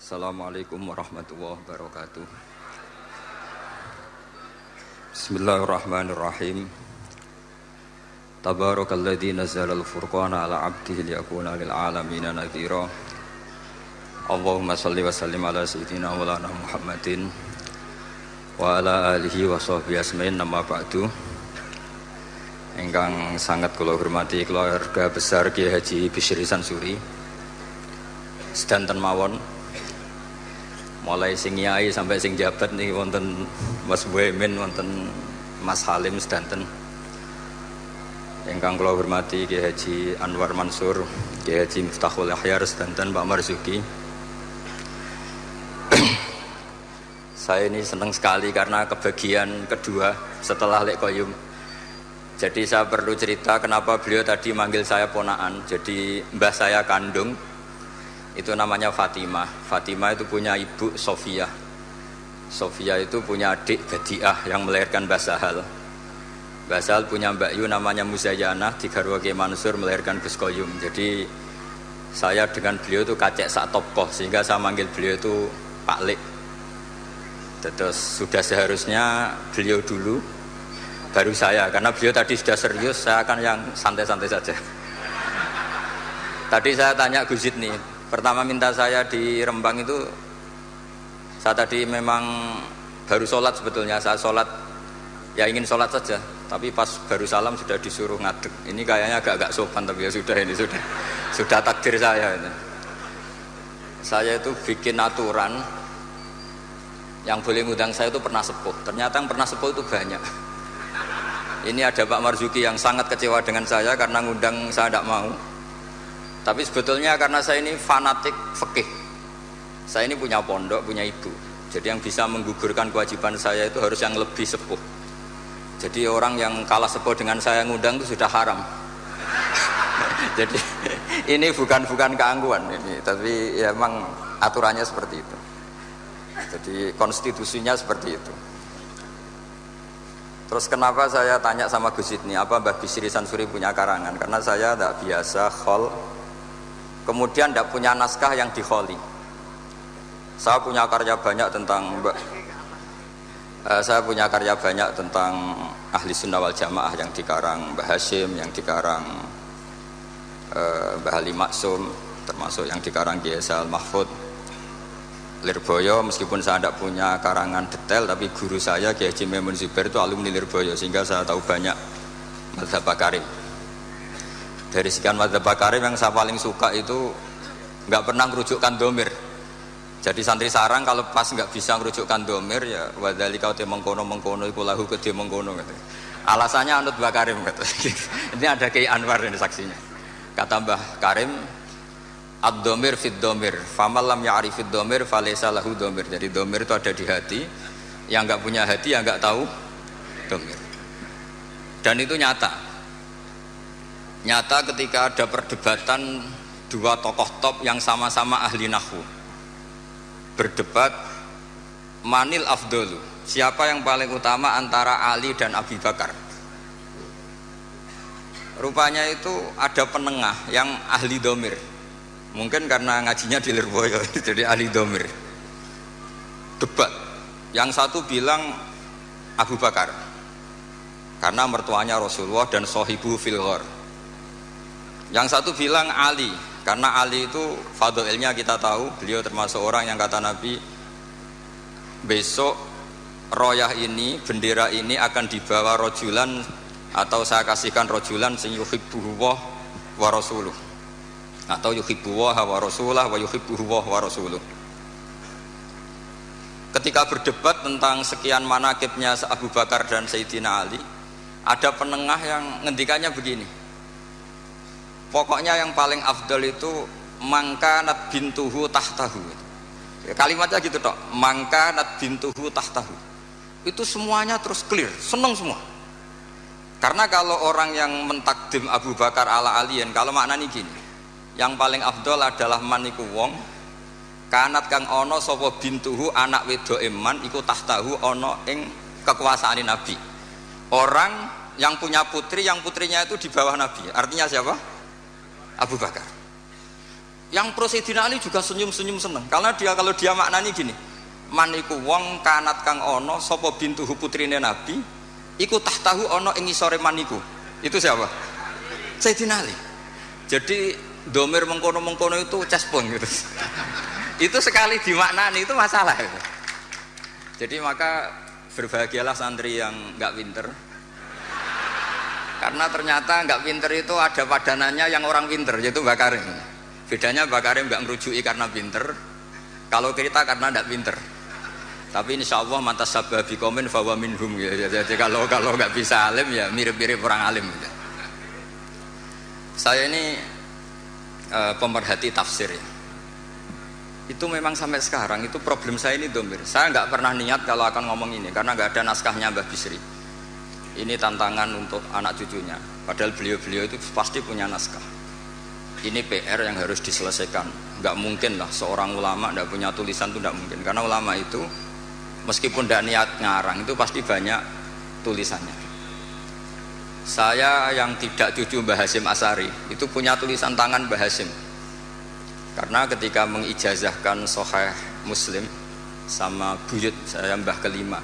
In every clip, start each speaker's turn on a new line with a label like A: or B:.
A: Assalamualaikum warahmatullahi wabarakatuh. Bismillahirrahmanirrahim. Tabarakalladzi nazzalal furqana ala 'abdihi liyakuna lil 'alamin nadhira. Allahumma shalli wa sallim ala sayyidina maulana Muhammadin wa ala alihi wa sahbihi asmain, nama ba'du. Ingkang sangat kula hormati keluarga besar Kiai Haji Bisri Sansuri sedanten mawon, mulai sing nyai sampai sing jabat nih, wonten Mas Boemin, wonten Mas Halim sedanten. Ingkang kula hormati Kiai Haji Anwar Mansur, Kiai Haji Miftahul Ahyar sedanten, Pak Marzuki. Saya ini senang sekali karena kebagian kedua setelah Lek Koyum. Jadi saya perlu cerita kenapa beliau tadi manggil saya ponaan. Jadi mbah saya kandung itu namanya Fatimah. Fatimah itu punya ibu Sofia. Sofia itu punya adik Badiah yang melahirkan Mbah Sahal. Mbah Sahal punya Mbak Yu namanya Muzayanah, di Garwa Kiai Mansur melahirkan Gus Koyum. Jadi saya dengan beliau itu kacek sak tokoh, sehingga saya manggil beliau itu Pak Lek. Terus sudah seharusnya beliau dulu baru saya, karena beliau tadi sudah serius, saya akan yang santai-santai saja. Tadi saya tanya Gus nih, pertama minta saya di Rembang itu, saya tadi memang baru sholat sebetulnya, saya sholat ya ingin sholat saja, tapi pas baru salam sudah disuruh ngadeg. Ini kayaknya agak-agak sopan, tapi ya sudah, ini sudah takdir saya ini. Saya itu bikin aturan yang boleh ngundang saya itu pernah sepuh. Ternyata yang pernah sepuh itu banyak. Ini ada Pak Marzuki yang sangat kecewa dengan saya karena ngundang saya tidak mau. Tapi sebetulnya karena saya ini fanatik fikih. Saya ini punya pondok, punya ibu. Jadi yang bisa menggugurkan kewajiban saya itu harus yang lebih sepuh. Jadi orang yang kalah sepuh dengan saya ngundang itu sudah haram. Jadi ini bukan keangkuhan ini, tapi ya memang aturannya seperti itu. Jadi konstitusinya seperti itu. Terus kenapa saya tanya sama Gus ini, apa Mbah Bisri Sansuri punya karangan? Karena saya tidak biasa khol, kemudian tidak punya naskah yang dikholi. Saya punya karya banyak tentang Ahli Sunnah wal Jamaah yang dikarang Mbah Hashim, yang dikarang Mbah Ali Maksum, termasuk yang dikarang Kiai Sal Mahfud Lirboyo. Meskipun saya tidak punya karangan detail, tapi guru saya Kiai Haji Maimun Zubair itu alumni Lirboyo, sehingga saya tahu banyak mazhab Bakarim. Dari sekian mazhab Bakarim yang saya paling suka itu nggak pernah merujukkan domir. Jadi santri sarang kalau pas nggak bisa merujukkan domir, ya wadhalika te mengkono iku lahu kedhe mengkono gitu. Alasannya anut Bakarim gitu. Ini ada Kiai Anwar ini saksinya. Kata Mbah Karim, ad-domir fid domir, famal lam ya'rifid domir falaysa lahu domir. Jadi domir itu ada di hati, yang nggak punya hati yang nggak tahu domir. Dan itu nyata ketika ada perdebatan dua tokoh top yang sama-sama ahli nahwu, berdebat manil afdolu, siapa yang paling utama antara Ali dan Abi Bakar. Rupanya itu ada penengah yang ahli domir. Mungkin karena ngajinya di Lirboyo, jadi ahli domir. Debat. Yang satu bilang Abu Bakar, karena mertuanya Rasulullah dan sohibu fil ghor. Yang satu bilang Ali, karena Ali itu fadilnya kita tahu, beliau termasuk orang yang kata Nabi, besok royah ini, bendera ini akan dibawa rojulan, atau saya kasihkan rojulan sing yuhibbuhu wa rasuluh, atau yuhibbullaha wa rasulah wa yuhibbuhu wa rasuluh. Ketika berdebat tentang sekian manakibnya Abu Bakar dan Sayyidina Ali, ada penengah yang ngendikannya begini, pokoknya yang paling afdal itu mangkanat bintuhu tahtahu. Kalimatnya gitu toh, mangkanat bintuhu tahtahu. Itu semuanya terus clear, seneng semua. Karena kalau orang yang mentakdim Abu Bakar ala aliyin, kalau maknanya gini, yang paling afdol adalah maniku wong kanat kang ono sapa bintuhu, anak wedo iman iku tahtahu ono ing kekuasaan Nabi. Orang yang punya putri, yang putrinya itu di bawah Nabi. Artinya siapa? Abu Bakar. Yang pro Sayyidina Ali juga senyum-senyum seneng. Karena kalau dia maknani gini, maniku wong kanat kang ono sapa bintuhu putrine Nabi, iku tahtahu ono ing ngisore maniku. Itu siapa? Sayyidina Ali. Jadi domir mengkono-mengkono itu cespon gitu. Itu sekali dimaknani itu masalah itu. Jadi maka berbahagialah santri yang enggak pinter. Karena ternyata enggak pinter itu ada padanannya yang orang pinter, yaitu Mbak Karim. Bedanya Mbak Karim enggak merujui karena pinter, kalau kita karena enggak pinter. Tapi insya Allah mantas sababi komen fawa minhum ya. Jadi kalau enggak bisa alim ya mirip-mirip orang alim gitu. Saya ini pemerhati tafsir ya. Itu memang sampai sekarang itu problem saya ini domir. Saya nggak pernah niat kalau akan ngomong ini karena nggak ada naskahnya Mbah Bisri. Ini tantangan untuk anak cucunya. Padahal beliau-beliau itu pasti punya naskah. Ini PR yang harus diselesaikan. Nggak mungkin lah seorang ulama nggak punya tulisan itu nggak mungkin. Karena ulama itu meskipun nggak niat ngarang itu pasti banyak tulisannya. Saya yang tidak cucu Mbah Hasyim Asari itu punya tulisan tangan Mbah Hasyim. Karena ketika mengijazahkan Sahih Muslim sama buyut saya Mbah kelima.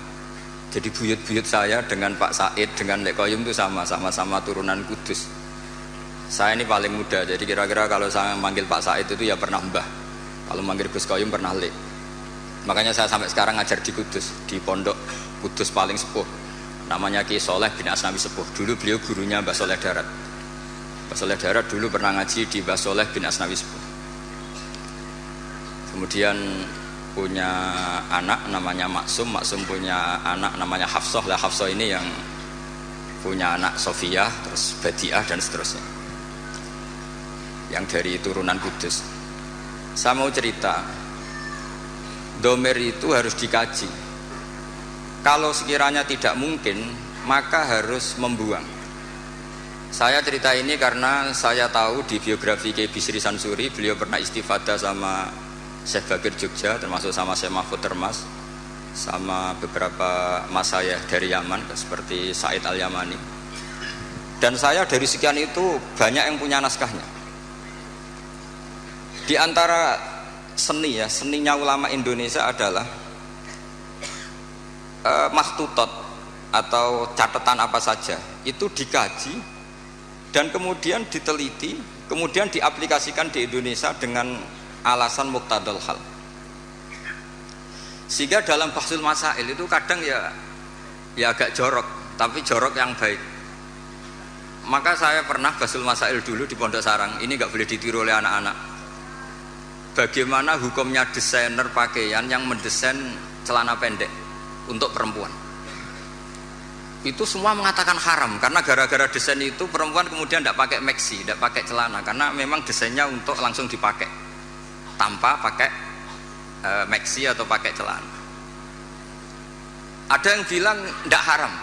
A: Jadi buyut-buyut saya dengan Pak Said dengan Lek Koyum itu sama-sama turunan Kudus. Saya ini paling muda, jadi kira-kira kalau saya manggil Pak Said itu ya pernah Mbah. Kalau manggil Gus Koyum pernah Lek. Makanya saya sampai sekarang ngajar di Kudus, di pondok Kudus paling sepuh. Namanya Ki Soleh bin Asnawi Sepuh. Dulu beliau gurunya Mbah Soleh Darat. Mbah Soleh Darat dulu pernah ngaji di Mbah Soleh bin Asnawi Sepuh. Kemudian punya anak namanya Maksum punya anak namanya Hafsah. Lah Hafsah ini yang punya anak Sofia, terus Badiah dan seterusnya. Yang dari turunan Kudus. Saya mau cerita, domir itu harus dikaji. Kalau sekiranya tidak mungkin, maka harus membuang. Saya cerita ini karena saya tahu di biografi Kiai Bisri Sansuri, beliau pernah istifadah sama Syekh Bakir Jogja, termasuk sama Syekh Mahfud Termas, sama beberapa mas saya dari Yaman seperti Said Al-Yamani. Dan saya dari sekian itu banyak yang punya naskahnya. Di antara seni ya, seninya ulama Indonesia adalah makhtutot atau catatan apa saja itu dikaji dan kemudian diteliti, kemudian diaplikasikan di Indonesia dengan alasan muqtadal hal. Sehingga dalam bahsul masail itu kadang ya agak jorok, tapi jorok yang baik. Maka saya pernah bahsul masail dulu di Pondok Sarang. Ini nggak boleh ditiru oleh anak-anak. Bagaimana hukumnya desainer pakaian yang mendesain celana pendek untuk perempuan? Itu semua mengatakan haram karena gara-gara desain itu perempuan kemudian tidak pakai maxi, tidak pakai celana karena memang desainnya untuk langsung dipakai tanpa pakai maxi atau pakai celana. Ada yang bilang tidak haram.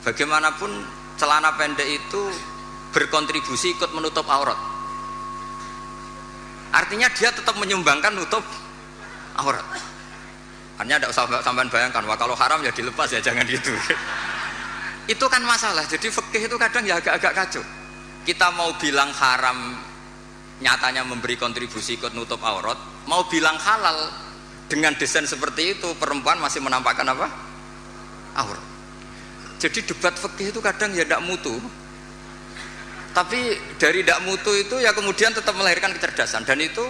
A: Bagaimanapun celana pendek itu berkontribusi ikut menutup aurat. Artinya dia tetap menyumbangkan nutup aurat. Hanya tidak usah sampean bayangkan, wah kalau haram ya dilepas ya jangan gitu. Itu kan masalah. Jadi fikih itu kadang ya agak-agak kacau. Kita mau bilang haram nyatanya memberi kontribusi ikut nutup aurat, mau bilang halal dengan desain seperti itu perempuan masih menampakkan apa? Aurat. Jadi debat fikih itu kadang ya tidak mutu. Tapi dari tidak mutu itu ya kemudian tetap melahirkan kecerdasan dan itu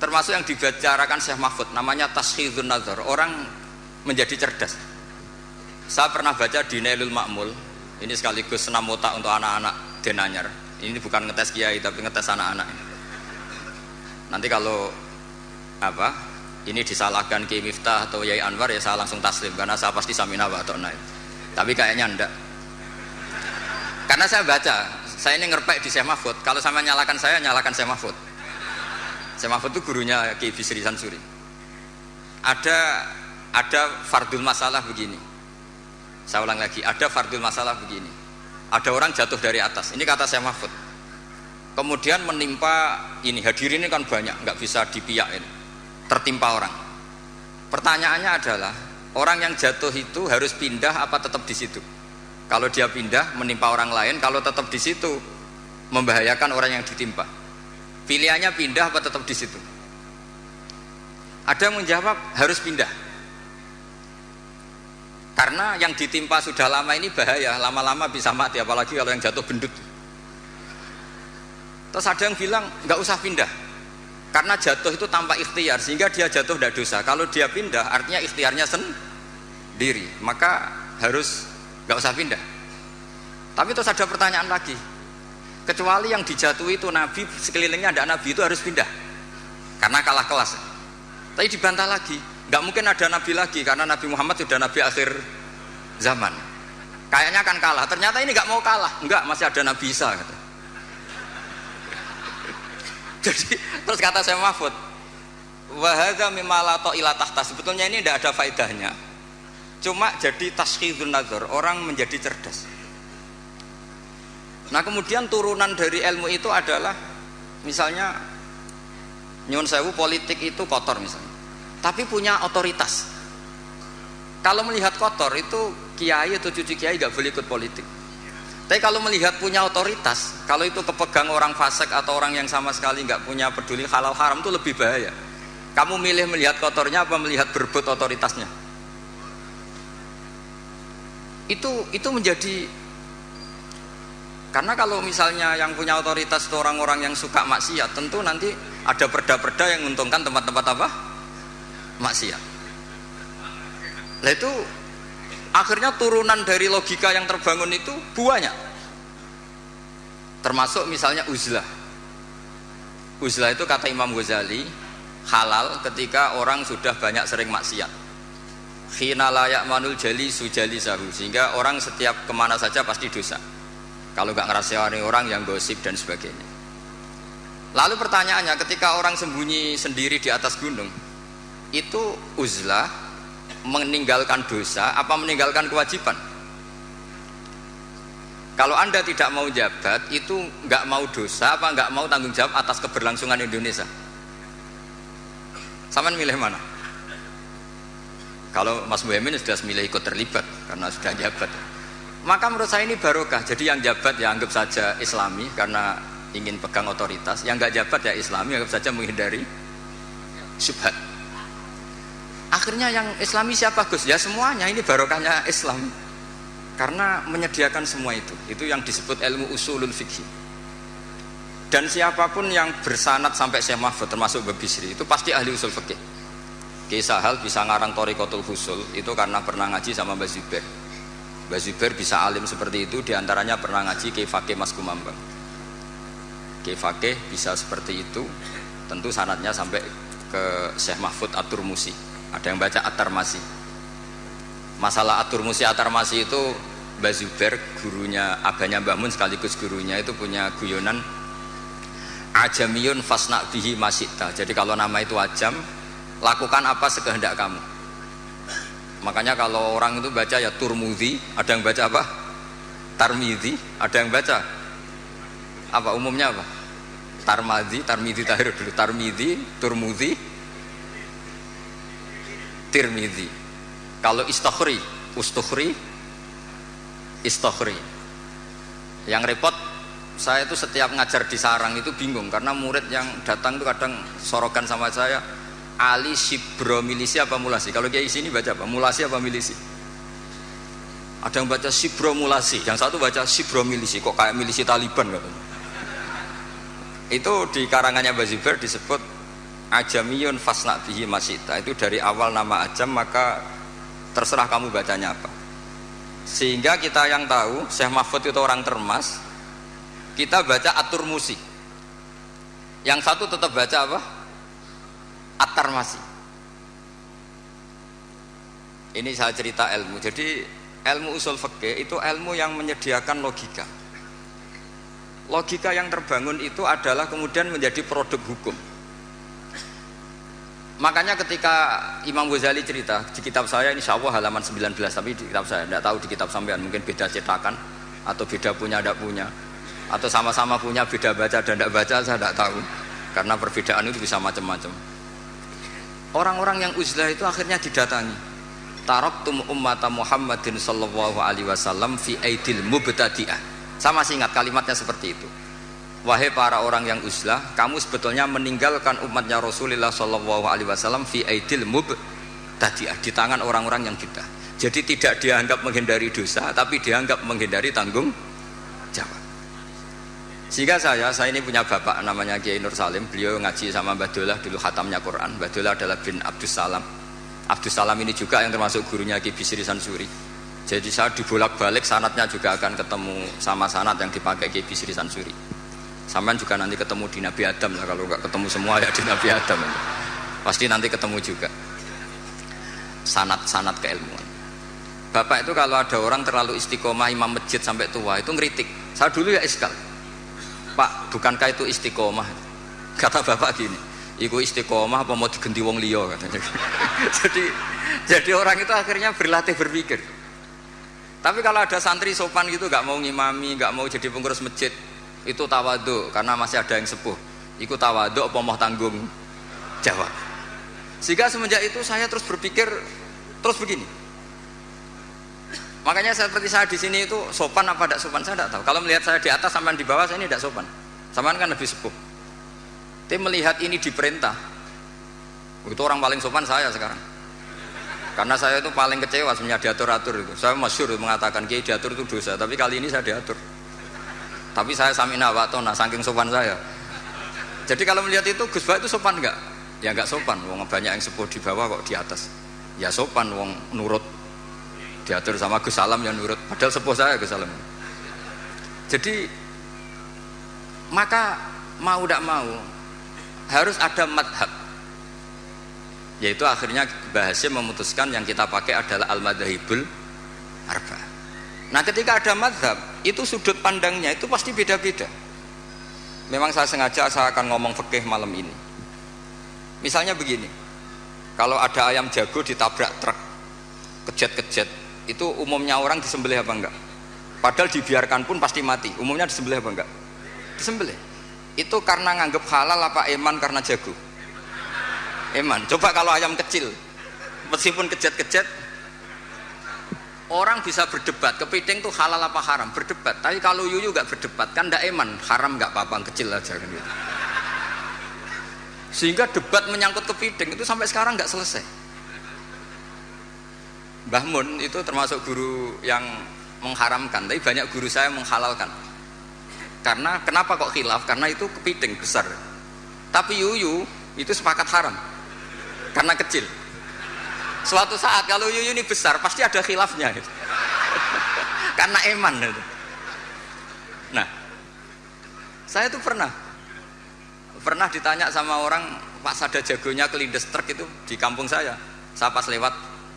A: termasuk yang dibicarakan Syekh Mahfud namanya taskhidun nazar, orang menjadi cerdas. Saya pernah baca di Nailul Ma'mul, ini sekaligus senam otak untuk anak-anak Denanyar. Ini bukan ngetes kiai tapi ngetes anak-anak. Nanti kalau ini disalahkan Kiai Miftah atau Yai Anwar ya saya langsung taslim karena saya pasti samina wa ta'na. Tapi kayaknya enggak. Karena saya baca, saya ini ngerpek di Syekh Mahfud. Kalau sama nyalakan saya, nyalakan Syekh Mahfud. Syekh Mahfud itu gurunya Kiai Bisri Sansuri. Ada fardul masalah begini. Saya ulang lagi, ada fardul masalah begini. Ada orang jatuh dari atas. Ini kata Syekh Mahfud. Kemudian menimpa ini, hadirin ini kan banyak, nggak bisa dipiakin, tertimpa orang. Pertanyaannya adalah, orang yang jatuh itu harus pindah apa tetap di situ? Kalau dia pindah menimpa orang lain, kalau tetap di situ membahayakan orang yang ditimpa. Pilihannya pindah apa tetap di situ? Ada yang menjawab harus pindah. Karena yang ditimpa sudah lama ini bahaya, lama-lama bisa mati, apalagi kalau yang jatuh gendut. Terus ada yang bilang nggak usah pindah, karena jatuh itu tanpa ikhtiar, sehingga dia jatuh tidak dosa. Kalau dia pindah, artinya ikhtiarnya sendiri, maka harus nggak usah pindah. Tapi terus ada pertanyaan lagi, kecuali yang dijatuhi itu Nabi, sekelilingnya ada Nabi itu harus pindah karena kalah kelas. Tapi dibantah lagi, nggak mungkin ada Nabi lagi karena Nabi Muhammad sudah Nabi akhir zaman. Kayaknya akan kalah. Ternyata ini nggak mau kalah, nggak, masih ada Nabi Isa. Kata. Jadi terus kata saya Mahfud, wahada mimalato ilatahta, sebetulnya ini tidak ada faedahnya. Cuma jadi taskhidun nazar, orang menjadi cerdas. Nah kemudian turunan dari ilmu itu adalah misalnya nyuwun sewu, politik itu kotor misalnya, tapi punya otoritas. Kalau melihat kotor itu kiai atau cucu kiai nggak boleh ikut politik. Tapi kalau melihat punya otoritas, kalau itu kepegang orang fasik atau orang yang sama sekali nggak punya peduli halal haram, itu lebih bahaya. Kamu milih melihat kotornya apa melihat berebut otoritasnya? Itu menjadi. Karena kalau misalnya yang punya otoritas itu orang-orang yang suka maksiat, tentu nanti ada perda-perda yang menguntungkan tempat-tempat apa? Maksiat. Nah itu akhirnya turunan dari logika yang terbangun itu banyak. Termasuk misalnya uzlah. Uzlah itu kata Imam Ghazali halal ketika orang sudah banyak sering maksiat. Khina la ya'manul jalisu jalisahu, sehingga orang setiap kemana saja pasti dosa. Kalau nggak ngerasani orang yang gosip dan sebagainya. Lalu pertanyaannya, ketika orang sembunyi sendiri di atas gunung, itu uzlah meninggalkan dosa apa meninggalkan kewajiban? Kalau Anda tidak mau jabat, itu nggak mau dosa apa nggak mau tanggung jawab atas keberlangsungan Indonesia? Sampean milih mana? Kalau Mas Muhammad sudah milih ikut terlibat karena sudah jabat, maka menurut saya ini barokah. Jadi yang jabat ya anggap saja Islami karena ingin pegang otoritas, yang nggak jabat ya Islami, anggap saja menghindari syubhat. Akhirnya yang Islami siapa Gus? Ya semuanya, ini barokahnya Islam karena menyediakan semua itu yang disebut ilmu usulul fikih. Dan siapapun yang bersanad sampai Syekh Mahfud termasuk Mbah Bisri itu pasti ahli usul fikih. Kiai Sahal bisa ngarang Thariqatul Fusul itu karena pernah ngaji sama Mbah Zubair. Mbah Zubair bisa alim seperti itu diantaranya pernah ngaji Kiai Fakih Mas Kumambang. Kiai Fakih bisa seperti itu tentu sanadnya sampai ke Syekh Mahfud At-Turmusi. Ada yang baca At-Tarmasi. Masalah At-Turmusi At-Tarmasi itu Mbah Zubair, gurunya abahnya Mbah Mun sekaligus gurunya, itu punya guyonan ajamiyun fasna bihi masyita. Jadi kalau nama itu ajam, lakukan apa sekehendak kamu. Makanya kalau orang itu baca ya Turmudi, ada yang baca apa? Tarmidhi, ada yang baca apa umumnya apa? Tarmidhi tahir dulu, Tarmidhi, Turmudi, Tirmidhi. Kalau Istakhri, Ustukhri, Istakhri. Yang repot, saya itu setiap ngajar di sarang itu bingung karena murid yang datang itu kadang sorokan sama saya, Ali Sibro Milisi apa Mulasi? Kalau kayak sini baca apa? Mulasi apa Milisi? Ada yang baca Sibro Mulasi, yang satu baca Sibro Milisi, kok kayak milisi Taliban katanya. Itu di karangannya Mbah Zubair disebut ajamiyun fasna bihi masyita. Itu dari awal nama ajam, maka terserah kamu bacanya apa. Sehingga kita yang tahu Syekh Mahfud itu orang Termas, kita baca At-Turmusi. Yang satu tetap baca apa? At-Tarmasi. Ini saya cerita ilmu. Jadi ilmu usul fikih itu ilmu yang menyediakan logika. Logika yang terbangun itu adalah kemudian menjadi produk hukum. Makanya ketika Imam Ghazali cerita di kitab saya, ini insya Allah halaman 19, tapi di kitab saya tidak tahu di kitab sampean mungkin beda cetakan atau beda punya tidak punya, atau sama-sama punya beda baca dan tidak baca, saya tidak tahu karena perbedaan itu bisa macam-macam. Orang-orang yang uzlah itu akhirnya didatangi. Taraktum ummata Muhammadin sallallahu alaihi wasallam fi aidil mubtadi'ah. Saya masih ingat kalimatnya seperti itu. wahai para orang yang uzlah, kamu sebetulnya meninggalkan umatnya Rasulullah Shallallahu Alaihi Wasallam fi aidil mubtadi'ah, di tangan orang-orang yang bidah. Jadi tidak dianggap menghindari dosa, tapi dianggap menghindari tanggung jawab. Sehingga saya ini punya bapak namanya Kiai Nur Salim. Beliau ngaji sama Mbah Dolah dulu khatamnya Quran. Mbah Dolah adalah bin Abdus Salam. Abdus Salam ini juga yang termasuk gurunya Ki Bisri Sansuri. Jadi saya dibolak-balik sanadnya juga akan ketemu sama sanad yang dipakai Ki Bisri Sansuri. Sampai juga nanti ketemu di Nabi Adam lah, kalau nggak ketemu semua ya di Nabi Adam. Pasti nanti ketemu juga sanad-sanad keilmuan. Bapak itu kalau ada orang terlalu istiqomah imam masjid sampai tua itu ngeritik. Saya dulu ya iskal, Pak, bukankah itu istiqomah? Kata bapak gini, iku istiqomah apa mau digenti wong liya katanya. jadi orang itu akhirnya berlatih berpikir. Tapi kalau ada santri sopan gitu nggak mau ngimami, nggak mau jadi pengurus masjid, itu tawadhu karena masih ada yang sepuh. Iku tawadhu apa mau tanggung jawab. Sehingga semenjak itu saya terus berpikir terus begini. Makanya seperti saya di sini itu sopan apa tidak sopan saya tidak tahu. Kalau melihat saya di atas sampai di bawah saya ini tidak sopan. Sampean kan lebih sepuh. Tapi melihat ini diperintah, itu orang paling sopan saya sekarang. Karena saya itu paling kecewa sebenarnya diatur-atur itu. Saya masyhur mengatakan Kiai diatur itu dosa, tapi kali ini saya diatur. Tapi saya samina wa ta'na saking sopan saya. Jadi kalau melihat itu Gus Ba itu sopan enggak? Ya enggak sopan. Wong banyak yang sepuh di bawah kok di atas. Ya sopan wong nurut. Diatur sama Gus Salam yang nurut. Padahal sepuh saya Gus Salam. Jadi maka mau tidak mau harus ada madhab. Yaitu akhirnya Mbah Hasyim memutuskan yang kita pakai adalah al-madhahibul arba. Nah ketika ada madhab itu sudut pandangnya itu pasti beda-beda. Memang saya akan ngomong fikih malam ini. Misalnya begini, kalau ada ayam jago ditabrak truk kejet-kejet, itu umumnya orang disembelih apa enggak? Padahal dibiarkan pun pasti mati. Umumnya disembelih apa enggak? Disembelih. Itu karena nganggep halal apa eman karena jago? Eman. Coba kalau ayam kecil, meskipun kejet-kejet, orang bisa berdebat, kepiting itu halal apa haram, berdebat. Tapi kalau yuyu nggak berdebat, kan ndak eman, haram nggak apa-apa, kecil aja kan gitu. Sehingga debat menyangkut kepiting itu sampai sekarang nggak selesai. Mbah Mun itu termasuk guru yang mengharamkan, tapi banyak guru saya menghalalkan. Karena kenapa kok khilaf? Karena itu kepiting besar. Tapi yuyu itu sepakat haram. Karena kecil. Suatu saat kalau yuyu ini besar pasti ada khilafnya gitu. Karena eman gitu. Nah, saya itu pernah ditanya sama orang, Pak Sada jagonya kelindes truk itu di kampung saya. Saya pas lewat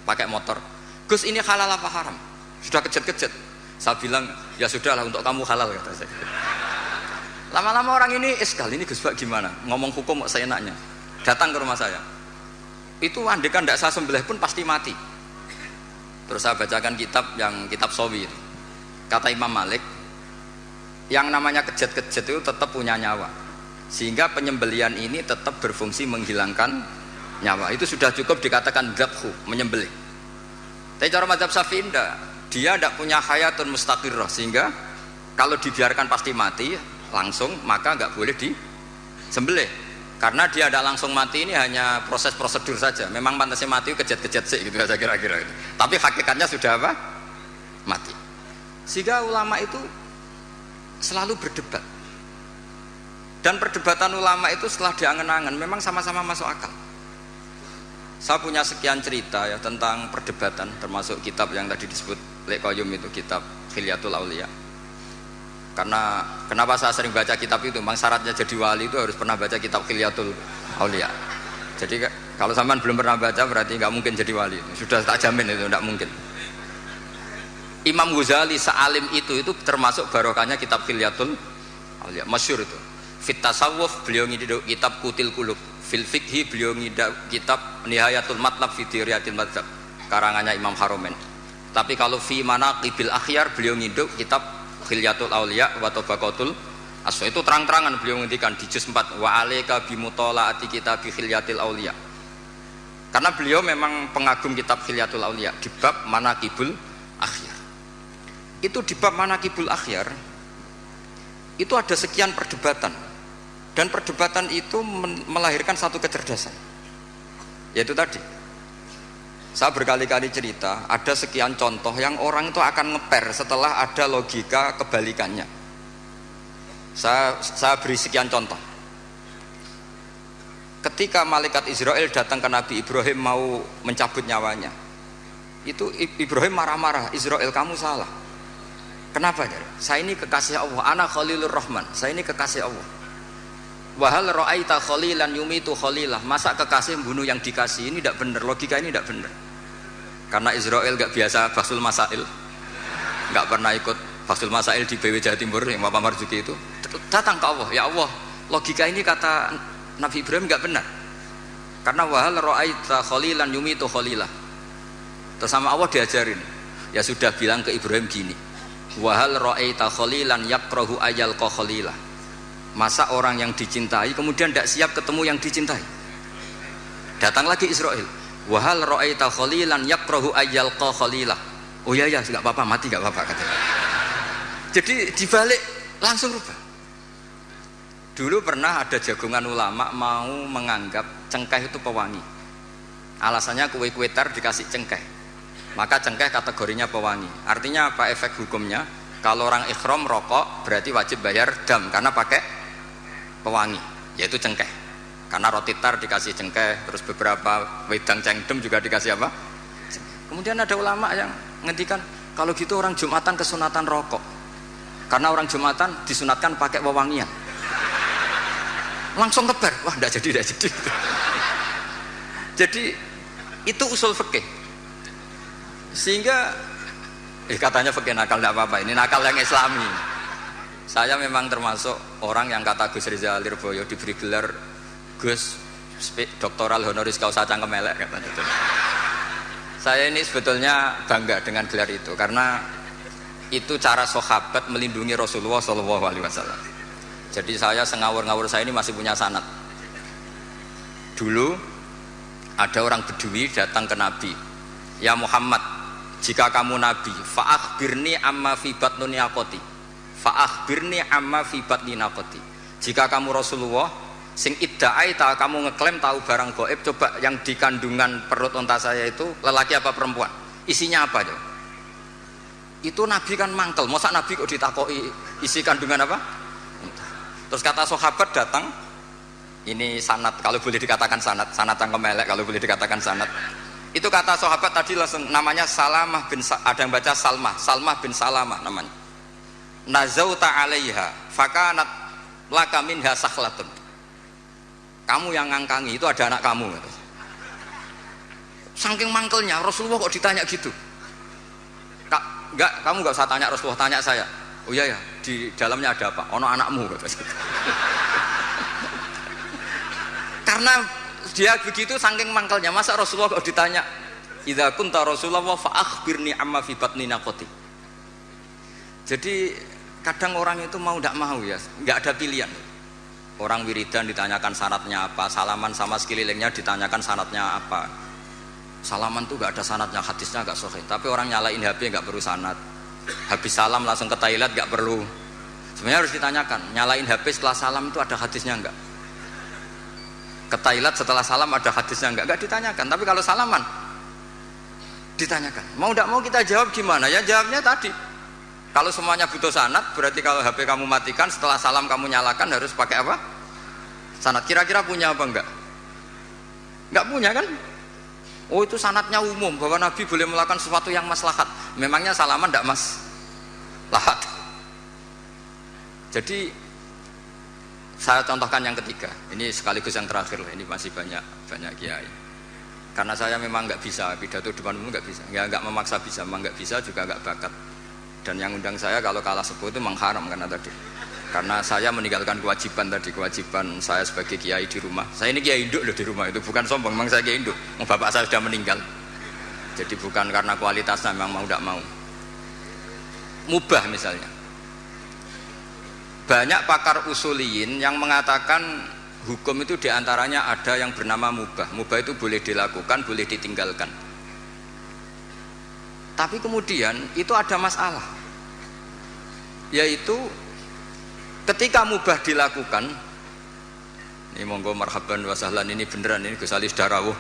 A: pakai motor, Gus ini halal apa haram? Sudah kejet-kejet. Saya bilang ya sudahlah untuk kamu halal kata saya. Lama-lama orang ini sekali ini Gus Pak gimana? Ngomong hukum kok seenaknya. Datang ke rumah saya. Itu andekan tidak saya sembelih pun pasti mati. Terus saya bacakan kitab Sawi itu. Kata Imam Malik, yang namanya kejet-kejet itu tetap punya nyawa, sehingga penyembelian ini tetap berfungsi menghilangkan nyawa. Itu sudah cukup dikatakan dzabhu, menyembelih. Tapi cara mazhab Syafi'i dia tidak punya hayatun mustaqirrah, sehingga kalau dibiarkan pasti mati langsung, maka nggak boleh disembelih. Karena dia tidak langsung mati, ini hanya proses prosedur saja. Memang pantasnya mati kejet-kejet sih gitu aja kira-kira gitu. Tapi hakikatnya sudah apa? Mati. Sehingga ulama itu selalu berdebat. Dan perdebatan ulama itu setelah diangen-angen memang sama-sama masuk akal. Saya punya sekian cerita ya tentang perdebatan, termasuk kitab yang tadi disebut Lek Qayyum itu, kitab Khilyatul Auliya. Karena kenapa saya sering baca kitab itu? Memang syaratnya jadi wali itu harus pernah baca kitab Khilyatul Auliya. Jadi kalau sampean belum pernah baca berarti nggak mungkin jadi wali. Sudah tak jamin itu nggak mungkin. Imam Ghazali sealim itu termasuk barokahnya kitab Khilyatul Auliya, masyhur itu. Fit tasawuf beliau ngiduk kitab Kutil Qulub, fil fikhi beliau ngiduk kitab Nihayatul Matlab fi Diriyatil Madzhab karangannya Imam Haromen. Tapi kalau fi manaqibil akhyar beliau ngiduk kitab Khilyatul Auliya wa Tabaqatul Aswa, itu terang-terangan beliau ngendikan di juz 4 wa alaika bimutalaati kitab Khilyatil Auliya. Karena beliau memang pengagum kitab Khilyatul Auliya di bab manaqibul akhyar. Itu di bab manaqibul akhyar itu ada sekian perdebatan, dan perdebatan itu melahirkan satu kecerdasan, yaitu tadi saya berkali-kali cerita ada sekian contoh yang orang itu akan ngeper setelah ada logika kebalikannya. Saya beri sekian contoh. Ketika malaikat Israel datang ke Nabi Ibrahim mau mencabut nyawanya, itu Ibrahim marah-marah, Israel kamu salah. Kenapa? Saya ini kekasih Allah, ana Khalilur Rahman, saya ini kekasih Allah. Wahal ra'aita khalilan yumitu khalilah, masa kekasih membunuh yang dikasih? Ini tidak benar, logika ini tidak benar. Karena Israel gak biasa Basul Masail, gak pernah ikut Basul Masail di BW Jawa Timur yang Bapak Marzuki itu, datang ke Allah, ya Allah, logika ini kata Nabi Ibrahim gak benar. Karena wahal ra'aita khalilan yumitu khalilah. Terus sama Allah diajarin, ya sudah bilang ke Ibrahim gini, wahal ra'aita khalilan yakrahu ayal khalilah. Masa orang yang dicintai kemudian tidak siap ketemu yang dicintai? Datang lagi Israel, wahal ra'aita khalilan yakrahu ayal khalilah. Oh ya ya, nggak apa-apa, mati nggak apa-apa katanya. Jadi dibalik langsung rubah. Dulu pernah ada jagongan ulama mau menganggap cengkeh itu pewangi. Alasannya kue-kue tar dikasih cengkeh, maka cengkeh kategorinya pewangi. Artinya apa efek hukumnya? Kalau orang ikhram rokok berarti wajib bayar dam karena pakai pewangi, yaitu cengkeh. Karena roti tar dikasih cengkeh, terus beberapa wedang cengdem juga dikasih apa? Kemudian ada ulama yang ngendikan kalau gitu orang Jumatan kesunatan rokok, karena orang Jumatan disunatkan pakai wewangian. Langsung kebar, wah tidak jadi. Jadi itu usul fikih. Sehingga katanya fikih nakal, tidak apa-apa, ini nakal yang Islami. Saya memang termasuk orang yang kata Gus Rizal Lirboyo diberi gelar Gus Doktoral Honoris Causa Cangkem Elek katanya itu. Saya ini sebetulnya bangga dengan gelar itu karena itu cara sahabat melindungi Rasulullah SAW. Jadi saya sengawur-ngawur saya ini masih punya sanad. Dulu ada orang Bedui datang ke Nabi, ya Muhammad, jika kamu Nabi, fa'akhbirni amma fi batni naqati, fa'akhbirni amma fi batni naqati. Jika kamu Rasulullah sing idda'aita, kamu ngeklaim tahu barang gaib, coba yang di kandungan perut unta saya itu lelaki apa perempuan, isinya apa aja? Itu Nabi kan mangkel, masa Nabi kok ditakoi isi kandungan apa? Terus kata sahabat datang, ini sanad, kalau boleh dikatakan sanad Cangkem Elek, kalau boleh dikatakan sanad. Itu kata sahabat tadi langsung, namanya Salamah bin, ada yang baca Salmah bin Salamah namanya. Nazauta alaiha fakanat laka minha sakhlatun. Kamu yang ngangkangi, itu ada anak kamu. Saking mangkelnya Rasulullah kok ditanya gitu. Enggak, kamu enggak usah tanya Rasulullah, tanya saya. Oh iya ya, di dalamnya ada apa? Ono anakmu kata. Karena dia begitu saking mangkelnya, masa Rasulullah kok ditanya, idza kunta Rasulullah fa akhbirni amma fi batni naqati. Jadi kadang orang itu mau tidak mau ya, nggak ada pilihan. Orang wiridan ditanyakan syaratnya apa, salaman sama sekelilingnya ditanyakan syaratnya apa. Salaman tuh nggak ada syaratnya, hadisnya nggak sahih. Tapi orang nyalain HP nggak perlu sanad. Habis salam langsung ke toilet nggak perlu. Sebenarnya harus ditanyakan, nyalain HP setelah salam itu ada hadisnya nggak? Ke toilet setelah salam ada hadisnya nggak ditanyakan. Tapi kalau salaman ditanyakan, mau tidak mau kita jawab gimana? Ya jawabnya tadi, kalau semuanya butuh sanad, berarti kalau HP kamu matikan setelah salam kamu nyalakan harus pakai apa? Sanad. Kira-kira punya apa enggak? Enggak punya kan? Oh itu sanadnya umum bahwa Nabi boleh melakukan sesuatu yang maslahat. Memangnya salaman enggak maslahat? Jadi saya contohkan yang ketiga, ini sekaligus yang terakhir, ini masih banyak kiai. Karena saya memang nggak bisa pidato depan umum, nggak bisa, nggak memaksa bisa, memang nggak bisa juga nggak bakat. Dan yang undang saya kalau kalah sepuh itu mengharam karena tadi, karena saya meninggalkan kewajiban tadi, kewajiban saya sebagai kiai di rumah. Saya ini kiai induk loh di rumah, itu bukan sombong, memang saya kiai induk. Bapak saya sudah meninggal, jadi bukan karena kualitasnya, memang mau tidak mau. Mubah misalnya. Banyak pakar usuliyin yang mengatakan hukum itu diantaranya ada yang bernama mubah. Mubah itu boleh dilakukan, boleh ditinggalkan. Tapi kemudian itu ada masalah, yaitu Ketika mubah dilakukan, ini monggo marhaban wa sahlan, ini beneran, ini Gus Ali Darawuh.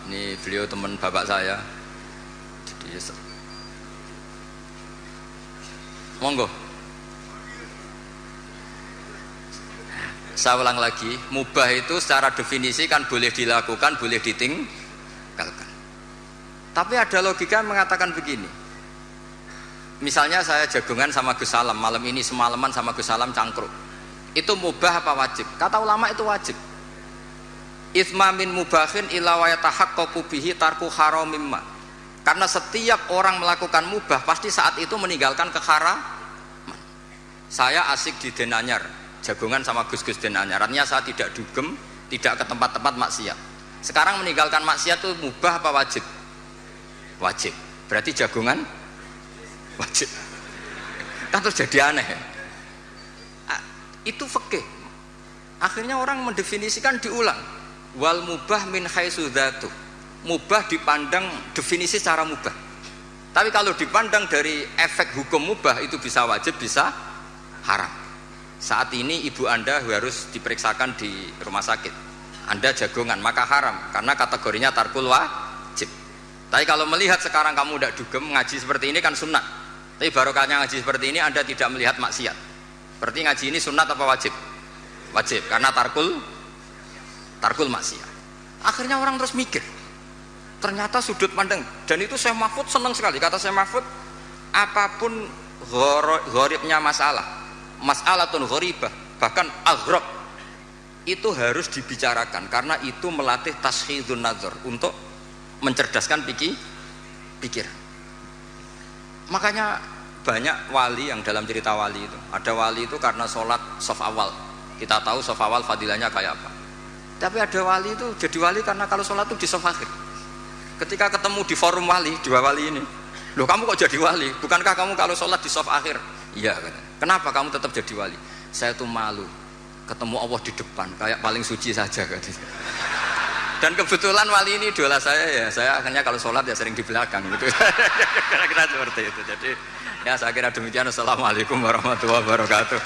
A: Ini beliau teman bapak saya. Jadi, monggo. Saya ulang lagi, mubah itu secara definisi kan boleh dilakukan, boleh ditinggalkan. Tapi ada logika yang mengatakan begini. Misalnya saya jagungan sama Gus Salam, malam ini semalaman sama Gus Salam cangkruk. Itu mubah apa wajib? Kata ulama itu wajib. Itsma min mubahin illa wa yatahaqqaqu bihi tarku haramimma. Karena setiap orang melakukan mubah pasti saat itu meninggalkan keharaman. Saya asik di Denanyar, jagungan sama Gus-Gus Denanyar. Artinya saya tidak dugem, tidak ke tempat-tempat maksiat. Sekarang meninggalkan maksiat itu mubah apa wajib? Wajib. Berarti jagungan wajib. Kan terus jadi aneh. Itu fikih. Akhirnya orang mendefinisikan diulang. Wal mubah min haitsu dzatu. Mubah dipandang definisi secara mubah. Tapi kalau dipandang dari efek hukum mubah itu bisa wajib, bisa haram. Saat ini ibu Anda harus diperiksakan di rumah sakit. Anda jagongan, maka haram karena kategorinya tarkul wajib. Tapi kalau melihat sekarang kamu tidak dugem, ngaji seperti ini kan sunnah. Tapi barokahnya ngaji seperti ini Anda tidak melihat maksiat. Berarti ngaji ini sunnah apa wajib? Wajib, karena tarkul maksiat. Akhirnya orang terus mikir. Ternyata sudut pandang, dan itu Syekh Mahfud senang sekali. Kata Syekh Mahfud, apapun gharibnya mas'alatun gharibah, bahkan aghrab, itu harus dibicarakan karena itu melatih tashhidun nazar, untuk mencerdaskan pikir. Makanya banyak wali yang dalam cerita wali itu, ada wali itu karena sholat shaf awal. Kita tahu shaf awal fadilahnya kayak apa. Tapi ada wali itu jadi wali karena kalau sholat itu di shaf akhir. Ketika ketemu di forum wali, dua wali ini, loh kamu kok jadi wali? Bukankah kamu kalau sholat di shaf akhir? Iya. Kenapa kamu tetap jadi wali? Saya tuh malu ketemu Allah di depan, kayak paling suci saja. Dan kebetulan wali ini idola saya, ya saya akhirnya kalau sholat ya sering di belakang gitu. Kira-kira seperti itu. Jadi ya saya kira demikian. Assalamualaikum warahmatullahi wabarakatuh.